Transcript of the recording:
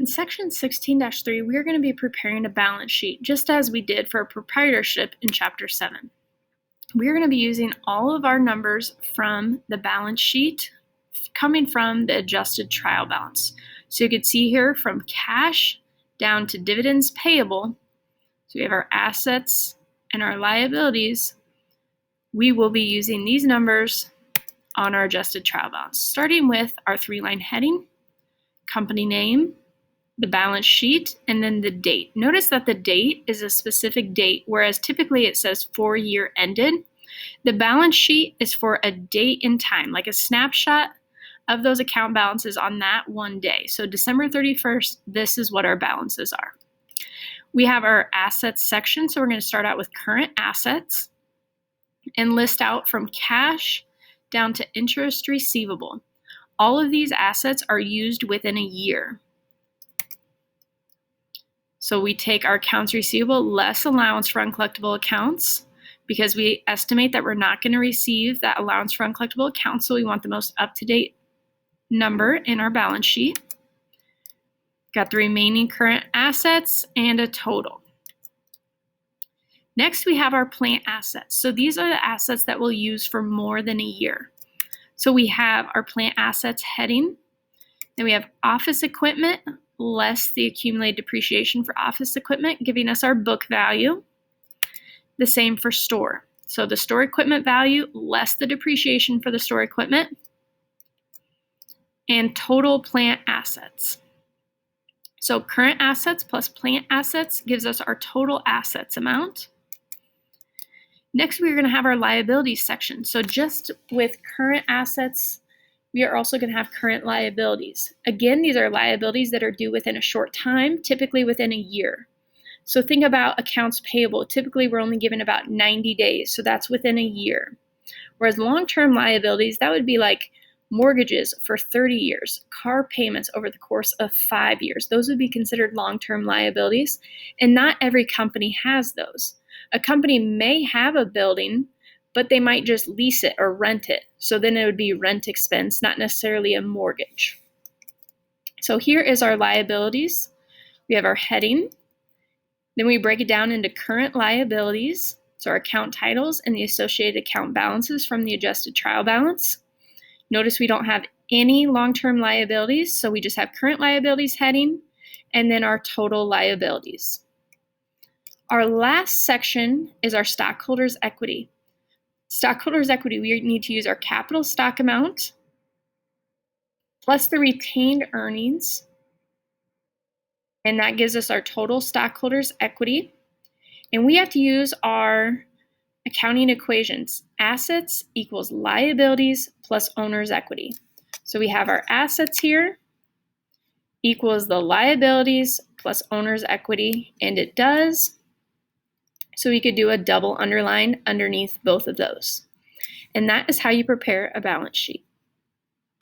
In section 16-3, we are going to be preparing a balance sheet, just as we did for a proprietorship in chapter 7. We are going to be using all of our numbers from the balance sheet coming from the adjusted trial balance. So you can see here from cash down to dividends payable. So we have our assets and our liabilities. We will be using these numbers on our adjusted trial balance, starting with our 3-line heading, company name, the balance sheet, and then the date. Notice that the date is a specific date, whereas typically it says for year ended. The balance sheet is for a date in time, like a snapshot of those account balances on that one day. So December 31st, this is what our balances are. We have our assets section, so we're going to start out with current assets and list out from cash down to interest receivable. All of these assets are used within a year. So we take our accounts receivable less allowance for uncollectible accounts because we estimate that we're not going to receive that allowance for uncollectible accounts, so we want the most up-to-date number in our balance sheet. Got the remaining current assets and a total. Next, we have our plant assets. So these are the assets that we'll use for more than a year. So we have our plant assets heading. Then we have office equipment less the accumulated depreciation for office equipment, giving us our book value. The same for store. So the store equipment value less the depreciation for the store equipment, and total plant assets. So current assets plus plant assets gives us our total assets amount. Next, we're going to have our liabilities section. So just with current assets, we are also going to have current liabilities. Again, these are liabilities that are due within a short time, typically within a year. So think about accounts payable. Typically, we're only given about 90 days, so that's within a year. Whereas long-term liabilities, that would be like mortgages for 30 years, car payments over the course of 5 years. Those would be considered long-term liabilities, and not every company has those. A company may have a building, but they might just lease it or rent it. So then it would be rent expense, not necessarily a mortgage. So here is our liabilities. We have our heading. Then we break it down into current liabilities, so our account titles and the associated account balances from the adjusted trial balance. Notice we don't have any long-term liabilities, so we just have current liabilities heading, and then our total liabilities. Our last section is our stockholders' equity. Stockholders' equity, we need to use our capital stock amount plus the retained earnings, and that gives us our total stockholders' equity. And we have to use our accounting equations. Assets equals liabilities plus owner's equity. So we have our assets here equals the liabilities plus owner's equity, and it does. So we could do a double underline underneath both of those. And that is how you prepare a balance sheet.